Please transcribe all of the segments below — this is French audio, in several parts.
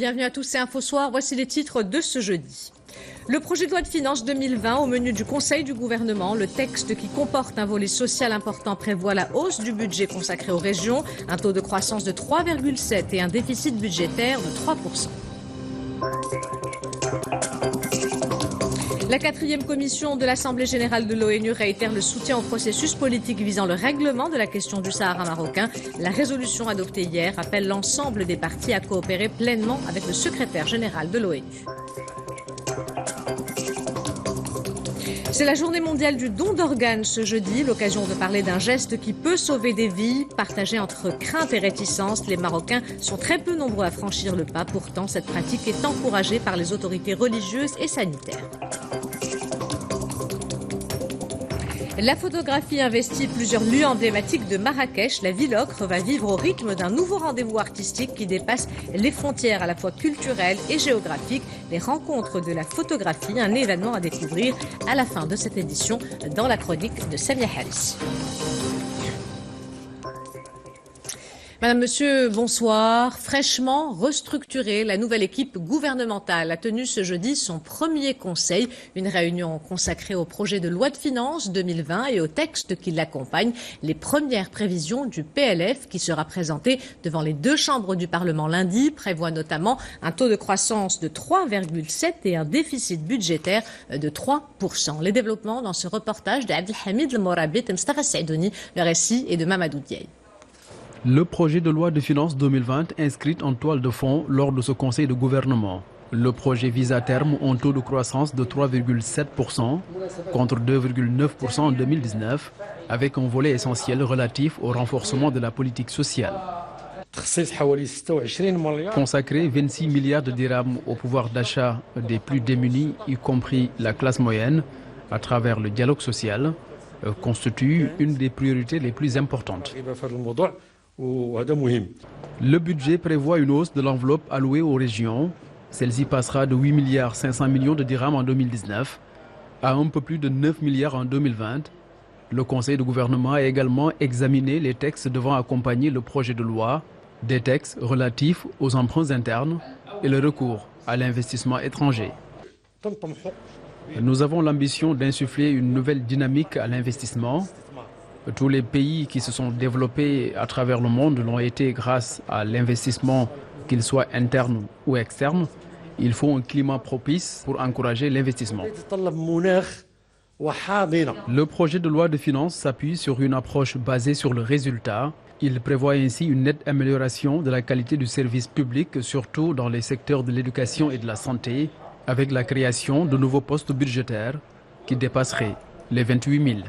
bienvenue à tous, c'est InfoSoir. Voici les titres de ce jeudi. Le projet de loi de finances 2020 au menu du Conseil du gouvernement. Le texte qui comporte un volet social important prévoit la hausse du budget consacré aux régions, un taux de croissance de 3,7 et un déficit budgétaire de 3%. La 4e commission de l'Assemblée générale de l'ONU réitère le soutien au processus politique visant le règlement de la question du Sahara marocain. La résolution adoptée hier appelle l'ensemble des parties à coopérer pleinement avec le secrétaire général de l'ONU. C'est la journée mondiale du don d'organes ce jeudi, l'occasion de parler d'un geste qui peut sauver des vies. Partagé entre crainte et réticence, les Marocains sont très peu nombreux à franchir le pas. Pourtant, cette pratique est encouragée par les autorités religieuses et sanitaires. La photographie investit plusieurs lieux emblématiques de Marrakech. La ville ocre va vivre au rythme d'un nouveau rendez-vous artistique qui dépasse les frontières à la fois culturelles et géographiques. Les rencontres de la photographie, un événement à découvrir à la fin de cette édition dans la chronique de Samia Harris. Madame, Monsieur, bonsoir. Fraîchement restructurée, la nouvelle équipe gouvernementale a tenu ce jeudi son premier conseil, une réunion consacrée au projet de loi de finances 2020 et au texte qui l'accompagne, les premières prévisions du PLF qui sera présenté devant les deux chambres du Parlement lundi, prévoit notamment un taux de croissance de 3,7 et un déficit budgétaire de 3%. Les développements dans ce reportage d'Abdelhamid El Morabit et Mustafa Saïdouni, le récit est de Mamadou Diaye. Le projet de loi de finances 2020 inscrit en toile de fond lors de ce conseil de gouvernement. Le projet vise à terme un taux de croissance de 3,7% contre 2,9% en 2019, avec un volet essentiel relatif au renforcement de la politique sociale. Consacrer 26 milliards de dirhams au pouvoir d'achat des plus démunis, y compris la classe moyenne, à travers le dialogue social, constitue une des priorités les plus importantes. Le budget prévoit une hausse de l'enveloppe allouée aux régions. Celle-ci passera de 8 milliards 500 millions de dirhams en 2019 à un peu plus de 9 milliards en 2020. Le Conseil de gouvernement a également examiné les textes devant accompagner le projet de loi, des textes relatifs aux emprunts internes et le recours à l'investissement étranger. Nous avons l'ambition d'insuffler une nouvelle dynamique à l'investissement. Tous les pays qui se sont développés à travers le monde l'ont été grâce à l'investissement, qu'il soit interne ou externe. Il faut un climat propice pour encourager l'investissement. Le projet de loi de finances s'appuie sur une approche basée sur le résultat. Il prévoit ainsi une nette amélioration de la qualité du service public, surtout dans les secteurs de l'éducation et de la santé, avec la création de nouveaux postes budgétaires qui dépasseraient les 28 000.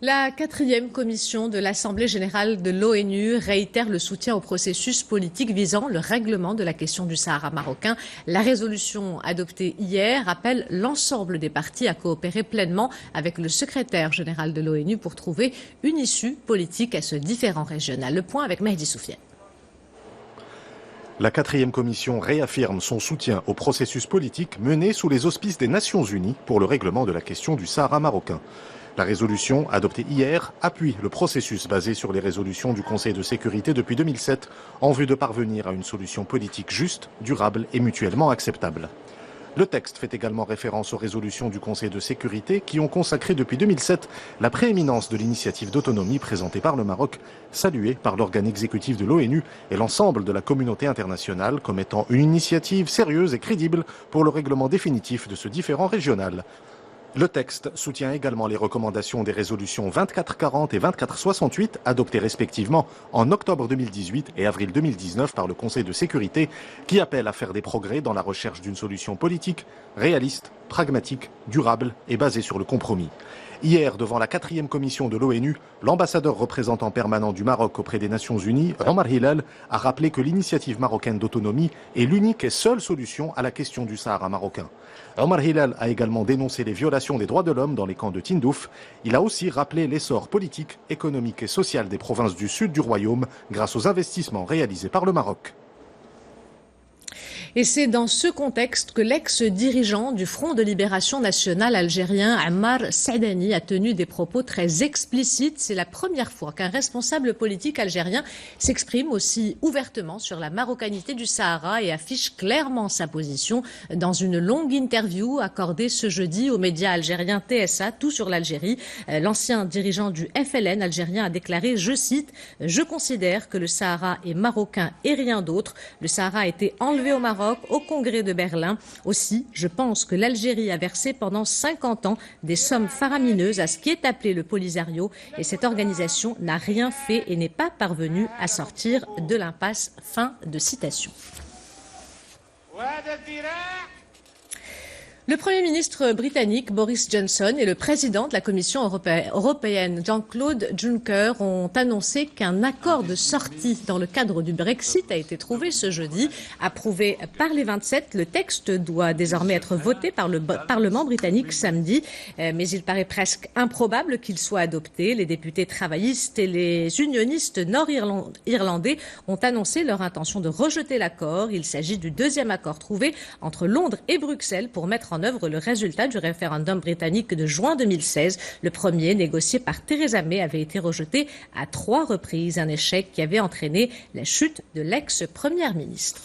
La 4e commission de l'Assemblée générale de l'ONU réitère le soutien au processus politique visant le règlement de la question du Sahara marocain. La résolution adoptée hier appelle l'ensemble des parties à coopérer pleinement avec le secrétaire général de l'ONU pour trouver une issue politique à ce différend régional. Le point avec Mehdi Soufiane. La 4e commission réaffirme son soutien au processus politique mené sous les auspices des Nations Unies pour le règlement de la question du Sahara marocain. La résolution adoptée hier appuie le processus basé sur les résolutions du Conseil de sécurité depuis 2007 en vue de parvenir à une solution politique juste, durable et mutuellement acceptable. Le texte fait également référence aux résolutions du Conseil de sécurité qui ont consacré depuis 2007 la prééminence de l'initiative d'autonomie présentée par le Maroc, saluée par l'organe exécutif de l'ONU et l'ensemble de la communauté internationale comme étant une initiative sérieuse et crédible pour le règlement définitif de ce différend régional. Le texte soutient également les recommandations des résolutions 2440 et 2468 adoptées respectivement en octobre 2018 et avril 2019 par le Conseil de sécurité qui appellent à faire des progrès dans la recherche d'une solution politique, réaliste, pragmatique, durable et basée sur le compromis. Hier, devant la 4e commission de l'ONU, l'ambassadeur représentant permanent du Maroc auprès des Nations Unies, Omar Hilal, a rappelé que l'initiative marocaine d'autonomie est l'unique et seule solution à la question du Sahara marocain. Omar Hilal a également dénoncé les violations des droits de l'homme dans les camps de Tindouf. Il a aussi rappelé l'essor politique, économique et social des provinces du sud du royaume grâce aux investissements réalisés par le Maroc. Et c'est dans ce contexte que l'ex-dirigeant du Front de libération nationale algérien, Ammar Saadani, a tenu des propos très explicites. C'est la première fois qu'un responsable politique algérien s'exprime aussi ouvertement sur la marocanité du Sahara et affiche clairement sa position dans une longue interview accordée ce jeudi aux médias algériens TSA, tout sur l'Algérie. L'ancien dirigeant du FLN algérien a déclaré, je cite, « Je considère que le Sahara est marocain et rien d'autre. Le Sahara a été enlevé au Maroc au Congrès de Berlin. Aussi, je pense que l'Algérie a versé pendant 50 ans des sommes faramineuses à ce qui est appelé le Polisario et cette organisation n'a rien fait et n'est pas parvenue à sortir de l'impasse. » Fin de citation. Le Premier ministre britannique Boris Johnson et le président de la Commission européenne Jean-Claude Juncker ont annoncé qu'un accord de sortie dans le cadre du Brexit a été trouvé ce jeudi. Approuvé par les 27, le texte doit désormais être voté par le Parlement britannique samedi. Mais il paraît presque improbable qu'il soit adopté. Les députés travaillistes et les unionistes nord-irlandais ont annoncé leur intention de rejeter l'accord. Il s'agit du deuxième accord trouvé entre Londres et Bruxelles pour mettre en œuvre le résultat du référendum britannique de juin 2016. Le premier, négocié par Theresa May, avait été rejeté à 3 reprises, un échec qui avait entraîné la chute de l'ex-première ministre.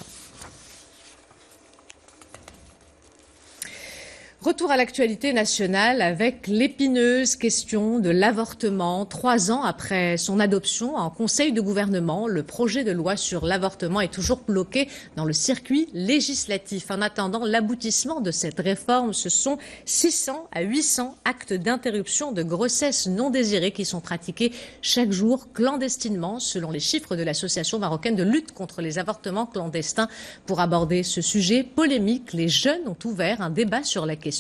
Retour à l'actualité nationale avec l'épineuse question de l'avortement. 3 ans après son adoption en Conseil de gouvernement, le projet de loi sur l'avortement est toujours bloqué dans le circuit législatif. En attendant l'aboutissement de cette réforme, ce sont 600 à 800 actes d'interruption de grossesse non désirés qui sont pratiqués chaque jour clandestinement, selon les chiffres de l'Association marocaine de lutte contre les avortements clandestins. Pour aborder ce sujet polémique, les jeunes ont ouvert un débat sur la question.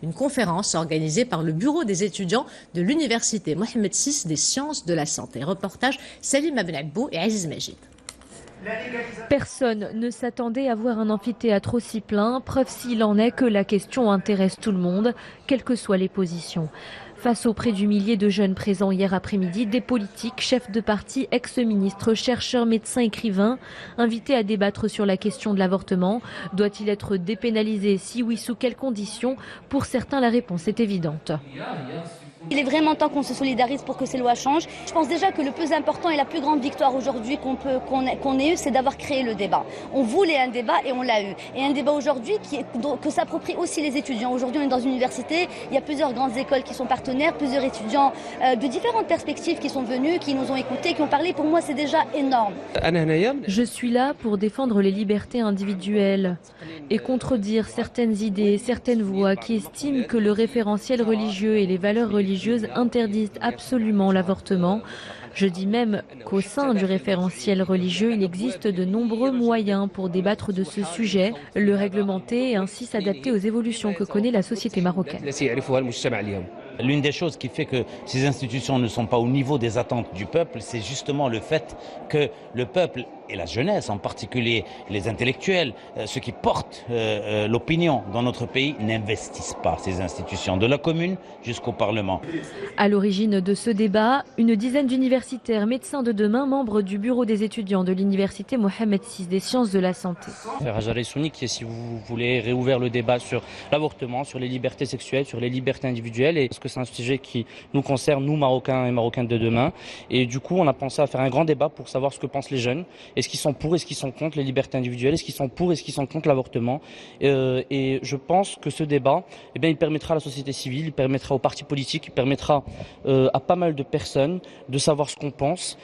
Une conférence organisée par le bureau des étudiants de l'université Mohamed VI des sciences de la santé. Reportage Salim Abenabou et Aziz Majid. Personne ne s'attendait à voir un amphithéâtre aussi plein, preuve s'il en est que la question intéresse tout le monde, quelles que soient les positions. Face aux près du millier de jeunes présents hier après-midi, des politiques, chefs de parti, ex-ministres, chercheurs, médecins, écrivains, invités à débattre sur la question de l'avortement. Doit-il être dépénalisé? Si oui, sous quelles conditions? Pour certains, la réponse est évidente. Il est vraiment temps qu'on se solidarise pour que ces lois changent. Je pense déjà que le plus important et la plus grande victoire aujourd'hui qu'on ait eu, c'est d'avoir créé le débat. On voulait un débat et on l'a eu. Et un débat aujourd'hui que s'approprient aussi les étudiants. Aujourd'hui, on est dans une université, il y a plusieurs grandes écoles qui sont partenaires, plusieurs étudiants de différentes perspectives qui sont venus, qui nous ont écoutés, qui ont parlé. Pour moi, c'est déjà énorme. Je suis là pour défendre les libertés individuelles et contredire certaines idées, certaines voix qui estiment que le référentiel religieux et les valeurs religieuses interdisent absolument l'avortement. Je dis même qu'au sein du référentiel religieux, il existe de nombreux moyens pour débattre de ce sujet, le réglementer et ainsi s'adapter aux évolutions que connaît la société marocaine. L'une des choses qui fait que ces institutions ne sont pas au niveau des attentes du peuple, c'est justement le fait que le peuple et la jeunesse, en particulier les intellectuels, ceux qui portent l'opinion dans notre pays, n'investissent pas ces institutions, de la commune jusqu'au Parlement. À l'origine de ce débat, une dizaine d'universitaires, médecins de demain, membres du bureau des étudiants de l'université Mohamed VI des sciences de la santé. Hajar Souni, qui, si vous voulez, réouvert le débat sur l'avortement, sur les libertés sexuelles, sur les libertés individuelles, et parce que c'est un sujet qui nous concerne, nous, Marocains et Marocaines de demain. Et du coup, on a pensé à faire un grand débat pour savoir ce que pensent les jeunes. Est-ce qu'ils sont pour, est-ce qu'ils sont contre les libertés individuelles, est-ce qu'ils sont pour, est-ce qu'ils sont contre l'avortement. Et je pense que ce débat, il permettra à la société civile, il permettra aux partis politiques, il permettra à pas mal de personnes de savoir ce qu'on pense.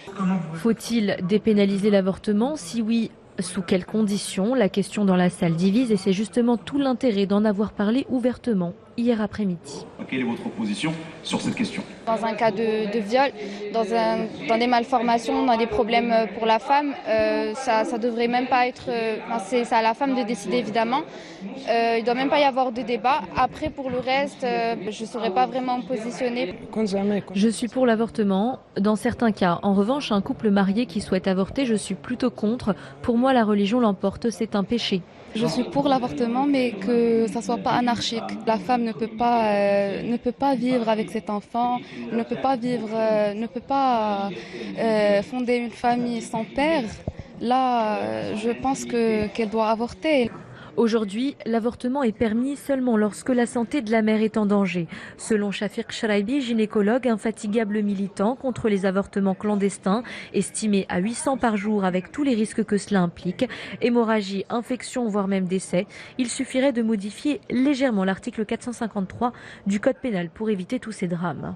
Faut-il dépénaliser l'avortement? Si oui, sous quelles conditions? La question dans la salle divise et c'est justement tout l'intérêt d'en avoir parlé ouvertement hier après-midi. Quelle est votre position sur cette question? Dans un cas de viol, dans des malformations, dans des problèmes pour la femme, ça devrait même pas être... c'est à la femme de décider évidemment. Il doit même pas y avoir de débat. Après pour le reste, je ne saurais pas vraiment me positionner. Je suis pour l'avortement. Dans certains cas, en revanche, un couple marié qui souhaite avorter, je suis plutôt contre. Pour moi, la religion l'emporte, c'est un péché. Je suis pour l'avortement, mais que ça soit pas anarchique. La femme ne peut pas vivre avec cet enfant, ne peut pas fonder une famille sans père. là, je pense qu'elle doit avorter. Aujourd'hui, l'avortement est permis seulement lorsque la santé de la mère est en danger. Selon Shafiq Shraibi, gynécologue, infatigable militant contre les avortements clandestins, estimé à 800 par jour avec tous les risques que cela implique, hémorragie, infection, voire même décès, il suffirait de modifier légèrement l'article 453 du Code pénal pour éviter tous ces drames.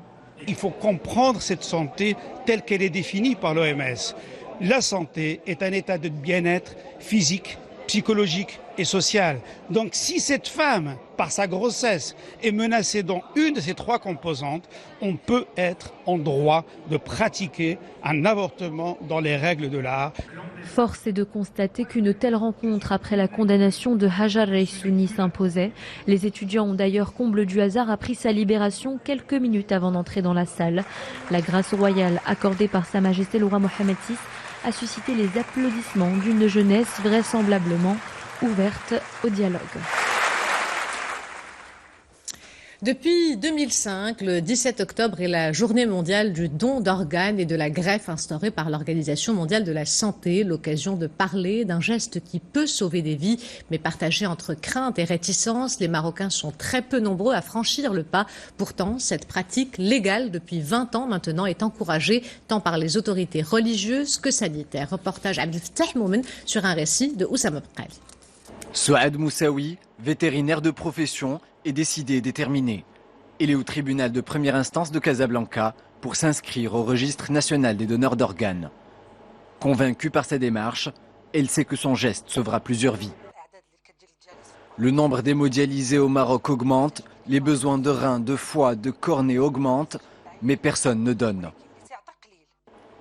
Il faut comprendre cette santé telle qu'elle est définie par l'OMS. La santé est un état de bien-être physique, psychologique et social. Donc si cette femme, par sa grossesse, est menacée dans une de ces trois composantes, on peut être en droit de pratiquer un avortement dans les règles de l'art. Force est de constater qu'une telle rencontre après la condamnation de Hajar Reissouni s'imposait. Les étudiants ont d'ailleurs, comble du hasard, appris sa libération quelques minutes avant d'entrer dans la salle. La grâce royale accordée par Sa Majesté le roi Mohammed VI a suscité les applaudissements d'une jeunesse vraisemblablement ouverte au dialogue. Depuis 2005, le 17 octobre est la journée mondiale du don d'organes et de la greffe instaurée par l'Organisation mondiale de la santé. L'occasion de parler d'un geste qui peut sauver des vies, mais partagé entre crainte et réticence. Les Marocains sont très peu nombreux à franchir le pas. Pourtant, cette pratique légale depuis 20 ans maintenant est encouragée tant par les autorités religieuses que sanitaires. Reportage Abdel Fattah Moumen sur un récit de Oussama Bqali. Souad Moussaoui, vétérinaire de profession, est décidé et déterminé. Il est au tribunal de première instance de Casablanca pour s'inscrire au registre national des donneurs d'organes. Convaincu par sa démarche, elle sait que son geste sauvera plusieurs vies. Le nombre d'hémodialysés au Maroc augmente, les besoins de reins, de foie, de cornée augmentent, mais personne ne donne.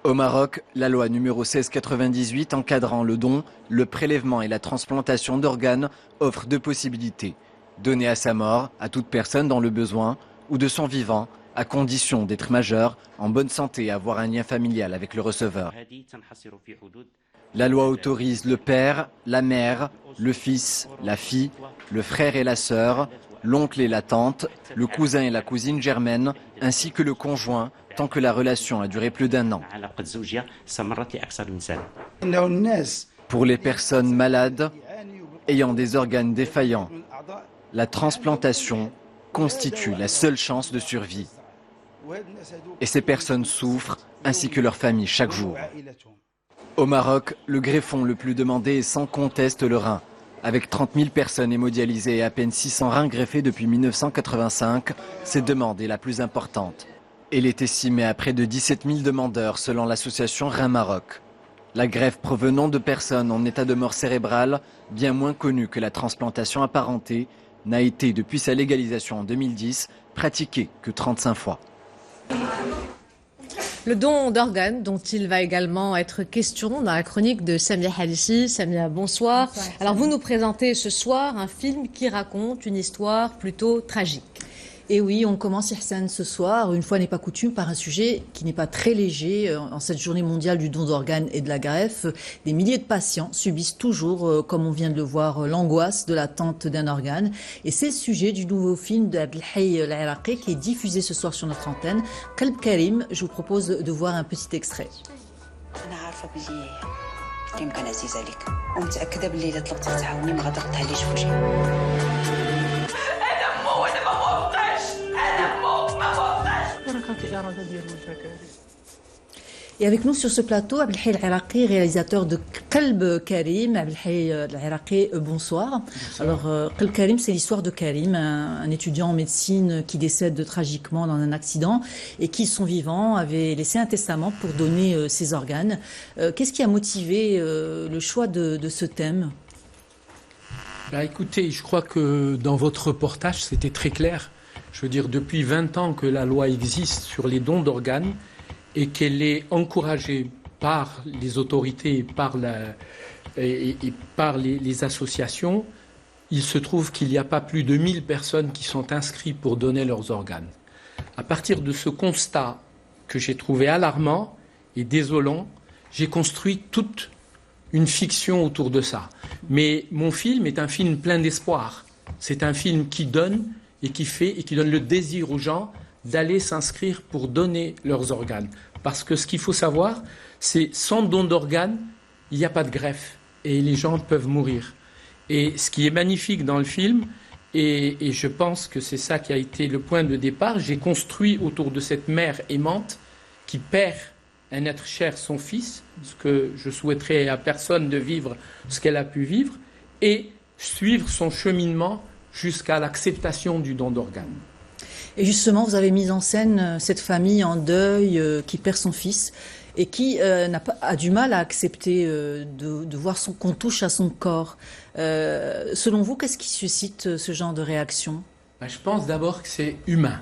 Au Maroc, la loi numéro 1698 encadrant le don, le prélèvement et la transplantation d'organes offre deux possibilités. Donner à sa mort, à toute personne dans le besoin, ou de son vivant, à condition d'être majeur, en bonne santé et avoir un lien familial avec le receveur. La loi autorise le père, la mère, le fils, la fille, le frère et la sœur, l'oncle et la tante, le cousin et la cousine germaine, ainsi que le conjoint, tant que la relation a duré plus d'1 an. Pour les personnes malades, ayant des organes défaillants, la transplantation constitue la seule chance de survie. Et ces personnes souffrent, ainsi que leurs familles, chaque jour. Au Maroc, le greffon le plus demandé est sans conteste le rein. Avec 30 000 personnes hémodialysées et à peine 600 reins greffés depuis 1985, cette demande est la plus importante. Elle est estimée à près de 17 000 demandeurs selon l'association Rein Maroc. La greffe provenant de personnes en état de mort cérébrale, bien moins connue que la transplantation apparentée, n'a été depuis sa légalisation en 2010 pratiquée que 35 fois. Le don d'organes dont il va également être question dans la chronique de Samia Halissi. Samia, bonsoir. Bonsoir. Alors vous nous présentez ce soir un film qui raconte une histoire plutôt tragique. Et oui, on commence Ihsan ce soir, une fois n'est pas coutume, par un sujet qui n'est pas très léger. En cette journée mondiale du don d'organes et de la greffe, des milliers de patients subissent toujours, comme on vient de le voir, l'angoisse de l'attente d'un organe. Et c'est le sujet du nouveau film d'Abdelhai Al-Iraqi qui est diffusé ce soir sur notre antenne. Qalb Karim, je vous propose de voir un petit extrait. Et avec nous sur ce plateau, Abdelhai Al-Iraqi, réalisateur de Qalb Karim. Abdelhai Al-Iraqi, bonsoir. Alors, Qalb Karim, c'est l'histoire de Karim, un étudiant en médecine qui décède tragiquement dans un accident et qui, son vivant, avait laissé un testament pour donner ses organes. Qu'est-ce qui a motivé le choix de ce thème ? Écoutez, je crois que dans votre reportage, c'était très clair. Je veux dire, depuis 20 ans que la loi existe sur les dons d'organes et qu'elle est encouragée par les autorités et par les associations, il se trouve qu'il n'y a pas plus de 1000 personnes qui sont inscrites pour donner leurs organes. À partir de ce constat que j'ai trouvé alarmant et désolant, j'ai construit toute une fiction autour de ça. Mais mon film est un film plein d'espoir. C'est un film qui donne et qui donne le désir aux gens d'aller s'inscrire pour donner leurs organes. Parce que ce qu'il faut savoir, c'est sans don d'organes, il n'y a pas de greffe et les gens peuvent mourir. Et ce qui est magnifique dans le film, et je pense que c'est ça qui a été le point de départ, j'ai construit autour de cette mère aimante qui perd un être cher, son fils, ce que je souhaiterais à personne de vivre ce qu'elle a pu vivre, et suivre son cheminement jusqu'à l'acceptation du don d'organes. Et justement, vous avez mis en scène cette famille en deuil qui perd son fils et qui a du mal à accepter de voir qu'on touche à son corps. Selon vous, qu'est-ce qui suscite ce genre de réaction ? Je pense d'abord que c'est humain.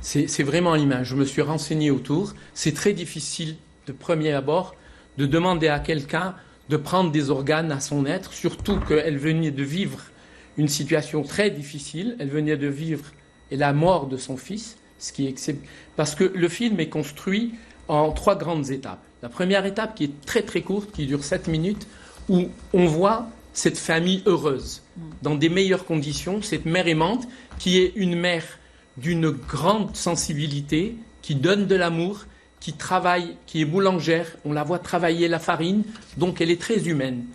C'est vraiment humain. Je me suis renseigné autour. C'est très difficile, de premier abord, de demander à quelqu'un de prendre des organes à son être, surtout qu'elle venait de vivre une situation très difficile. Elle venait de vivre la mort de son fils, parce que le film est construit en 3 grandes étapes. La première étape, qui est très très courte, qui dure 7 minutes, où on voit cette famille heureuse, dans des meilleures conditions, cette mère aimante, qui est une mère d'une grande sensibilité, qui donne de l'amour, qui travaille, qui est boulangère, on la voit travailler la farine, donc elle est très humaine,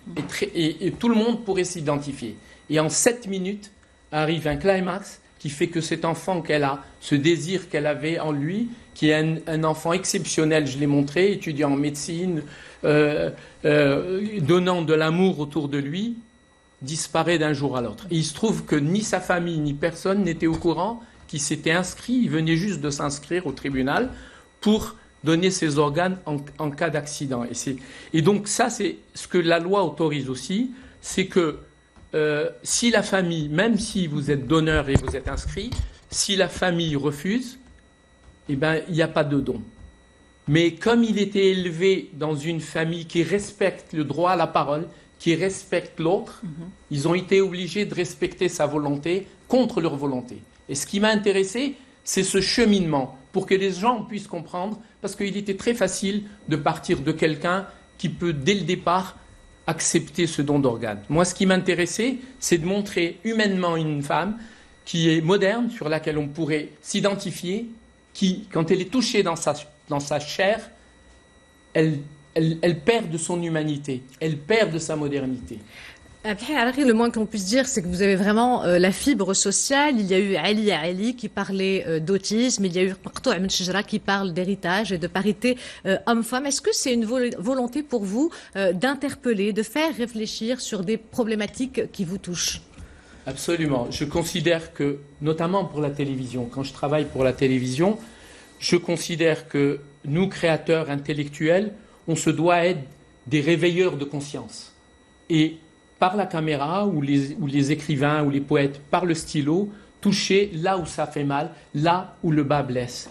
et tout le monde pourrait s'identifier. Et en 7 minutes, arrive un climax qui fait que cet enfant qu'elle a, ce désir qu'elle avait en lui, qui est un enfant exceptionnel, je l'ai montré, étudiant en médecine, donnant de l'amour autour de lui, disparaît d'un jour à l'autre. Et il se trouve que ni sa famille, ni personne n'était au courant qu'il s'était inscrit, il venait juste de s'inscrire au tribunal pour donner ses organes en cas d'accident. Et donc ça, c'est ce que la loi autorise aussi, c'est que si la famille, même si vous êtes donneur et vous êtes inscrit, si la famille refuse, eh ben, il n'y a pas de don. Mais comme il était élevé dans une famille qui respecte le droit à la parole, qui respecte l'autre, ils ont été obligés de respecter sa volonté contre leur volonté. Et ce qui m'a intéressé, c'est ce cheminement, pour que les gens puissent comprendre, parce qu'il était très facile de partir de quelqu'un qui peut, dès le départ, accepter ce don d'organes. Moi, ce qui m'intéressait, c'est de montrer humainement une femme qui est moderne, sur laquelle on pourrait s'identifier, qui, quand elle est touchée dans sa chair, elle perd de son humanité, elle perd de sa modernité. Le moins qu'on puisse dire, c'est que vous avez vraiment la fibre sociale. Il y a eu Ali qui parlait d'autisme, il y a eu Maqtou' Min Shajara qui parle d'héritage et de parité homme-femme. Est-ce que c'est une volonté pour vous d'interpeller, de faire réfléchir sur des problématiques qui vous touchent ? Absolument. Je considère que, notamment pour la télévision, quand je travaille pour la télévision, je considère que nous, créateurs intellectuels, on se doit être des réveilleurs de conscience. Et par la caméra, ou les écrivains, ou les poètes, par le stylo, toucher là où ça fait mal, là où le bas blesse.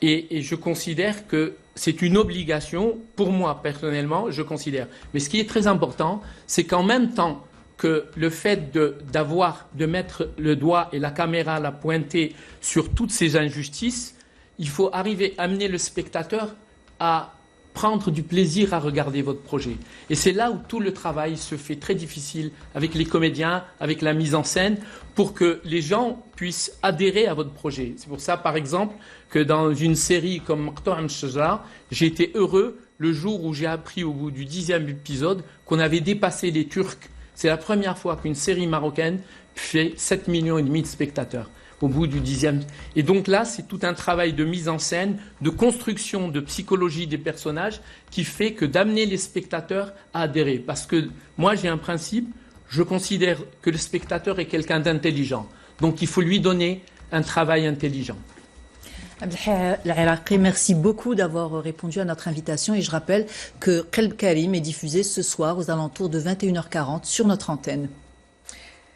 Et je considère que c'est une obligation, pour moi personnellement, je considère. Mais ce qui est très important, c'est qu'en même temps que le fait de mettre le doigt et la caméra la pointer sur toutes ces injustices, il faut arriver à amener le spectateur à prendre du plaisir à regarder votre projet. Et c'est là où tout le travail se fait très difficile avec les comédiens, avec la mise en scène, pour que les gens puissent adhérer à votre projet. C'est pour ça, par exemple, que dans une série comme Maqtou' Min Shajara, j'ai été heureux le jour où j'ai appris au bout du 10e épisode qu'on avait dépassé les Turcs. C'est la première fois qu'une série marocaine fait 7,5 millions de spectateurs au bout du 10e. Et donc là, c'est tout un travail de mise en scène, de construction, de psychologie des personnages qui fait que d'amener les spectateurs à adhérer. Parce que moi, j'ai un principe, je considère que le spectateur est quelqu'un d'intelligent. Donc il faut lui donner un travail intelligent. Abdelhai El-Iraqi, merci beaucoup d'avoir répondu à notre invitation et je rappelle que Qalb Karim est diffusé ce soir aux alentours de 21h40 sur notre antenne.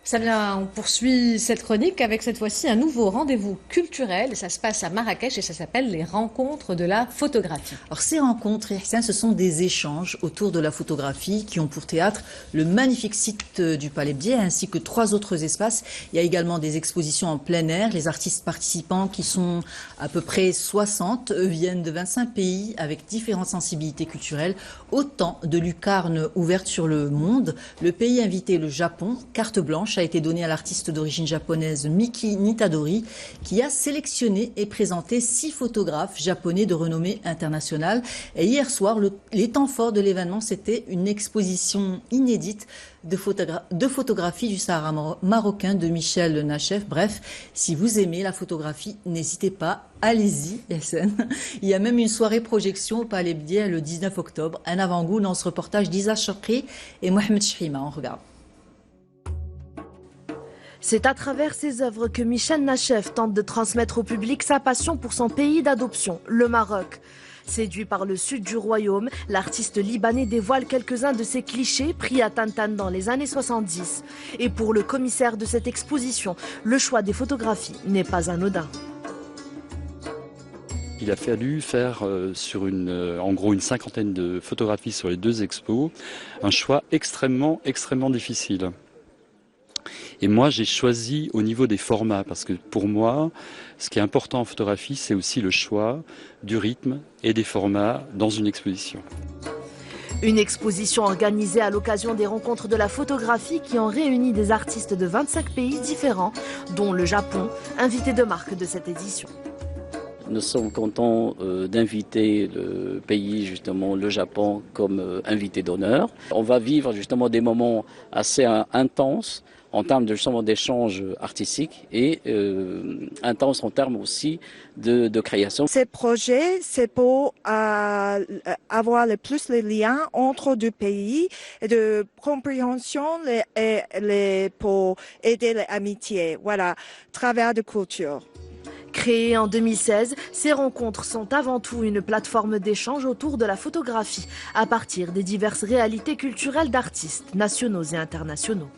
Samia, on poursuit cette chronique avec cette fois-ci un nouveau rendez-vous culturel. Ça se passe à Marrakech et ça s'appelle les rencontres de la photographie. Alors ces rencontres, Ihsan, ce sont des échanges autour de la photographie qui ont pour théâtre le magnifique site du Palais Bié ainsi que 3 autres espaces. Il y a également des expositions en plein air. Les artistes participants qui sont à peu près 60 viennent de 25 pays avec différentes sensibilités culturelles. Autant de lucarnes ouvertes sur le monde. Le pays invité, le Japon, carte blanche. dimanche a été donné à l'artiste d'origine japonaise Miki Nitadori, qui a sélectionné et présenté 6 photographes japonais de renommée internationale. Et hier soir, les temps forts de l'événement, c'était une exposition inédite de photographies du Sahara marocain de Michel Nachef. Bref, si vous aimez la photographie, n'hésitez pas, allez-y, Yassine. Il y a même une soirée projection au Palais Bdia le 19 octobre. Un avant-goût dans ce reportage d'Isa Chokri et Mohamed Chihima. On regarde. C'est à travers ses œuvres que Michel Nachef tente de transmettre au public sa passion pour son pays d'adoption, le Maroc. Séduit par le sud du royaume, l'artiste libanais dévoile quelques-uns de ses clichés pris à Tantan dans les années 70. Et pour le commissaire de cette exposition, le choix des photographies n'est pas anodin. Il a fallu faire en gros une cinquantaine de photographies sur les 2 expos, un choix extrêmement difficile. Et moi, j'ai choisi au niveau des formats, parce que pour moi, ce qui est important en photographie, c'est aussi le choix du rythme et des formats dans une exposition. Une exposition organisée à l'occasion des rencontres de la photographie qui ont réuni des artistes de 25 pays différents, dont le Japon, invité de marque de cette édition. Nous sommes contents d'inviter le pays, justement le Japon, comme invité d'honneur. On va vivre justement des moments assez intenses en termes justement d'échanges artistiques et intenses en termes aussi de création. Ces projets, c'est pour avoir le plus les liens entre 2 pays, de compréhension pour aider l'amitié, voilà, travers de culture. Créées en 2016, ces rencontres sont avant tout une plateforme d'échange autour de la photographie, à partir des diverses réalités culturelles d'artistes nationaux et internationaux.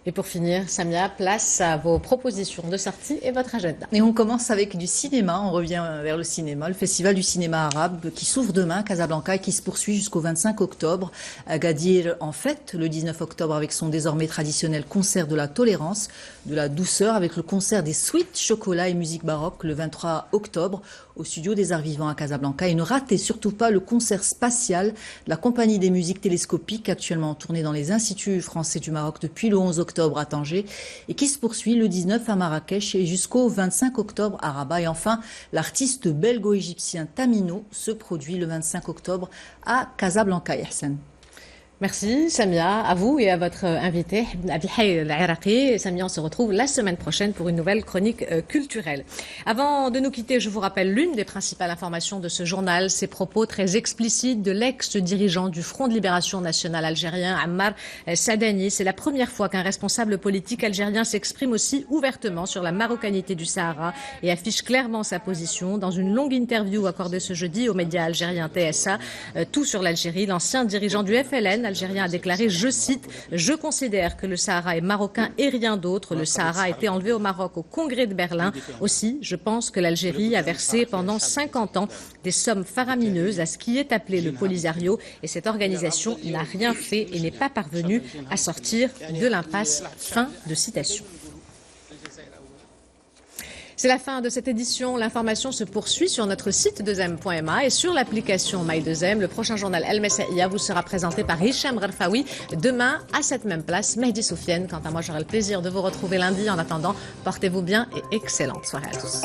Et pour finir, Samia, place à vos propositions de sortie et votre agenda. Et on commence avec du cinéma, on revient vers le cinéma, le festival du cinéma arabe qui s'ouvre demain à Casablanca et qui se poursuit jusqu'au 25 octobre. Agadir en fête le 19 octobre avec son désormais traditionnel concert de la tolérance, de la douceur avec le concert des suites, chocolat et musique baroque le 23 octobre au studio des Arts Vivants à Casablanca. Et ne ratez surtout pas le concert spatial de la compagnie des musiques télescopiques actuellement en tournée dans les instituts français du Maroc depuis le 11 octobre à Tanger et qui se poursuit le 19 à Marrakech et jusqu'au 25 octobre à Rabat. Et enfin, l'artiste belgo-égyptien Tamino se produit le 25 octobre à Casablanca. Yassine. Merci Samia, à vous et à votre invité Abdelhay Al-Iraqi. Samia, on se retrouve la semaine prochaine pour une nouvelle chronique culturelle. Avant de nous quitter, je vous rappelle l'une des principales informations de ce journal, ces propos très explicites de l'ex-dirigeant du Front de Libération Nationale algérien, Ammar Sadani. C'est la première fois qu'un responsable politique algérien s'exprime aussi ouvertement sur la marocanité du Sahara et affiche clairement sa position. Dans une longue interview accordée ce jeudi aux médias algériens TSA, tout sur l'Algérie, l'ancien dirigeant du FLN algérien a déclaré, je cite, « Je considère que le Sahara est marocain et rien d'autre. Le Sahara a été enlevé au Maroc au Congrès de Berlin. Aussi, je pense que l'Algérie a versé pendant 50 ans des sommes faramineuses à ce qui est appelé le Polisario et cette organisation n'a rien fait et n'est pas parvenue à sortir de l'impasse. » Fin de citation. C'est la fin de cette édition. L'information se poursuit sur notre site 2m.ma et sur l'application My2M. Le prochain journal El Messaïa vous sera présenté par Hicham Gharfaoui demain à cette même place. Mehdi Soufiane. Quant à moi, j'aurai le plaisir de vous retrouver lundi. En attendant, portez-vous bien et excellente soirée à tous.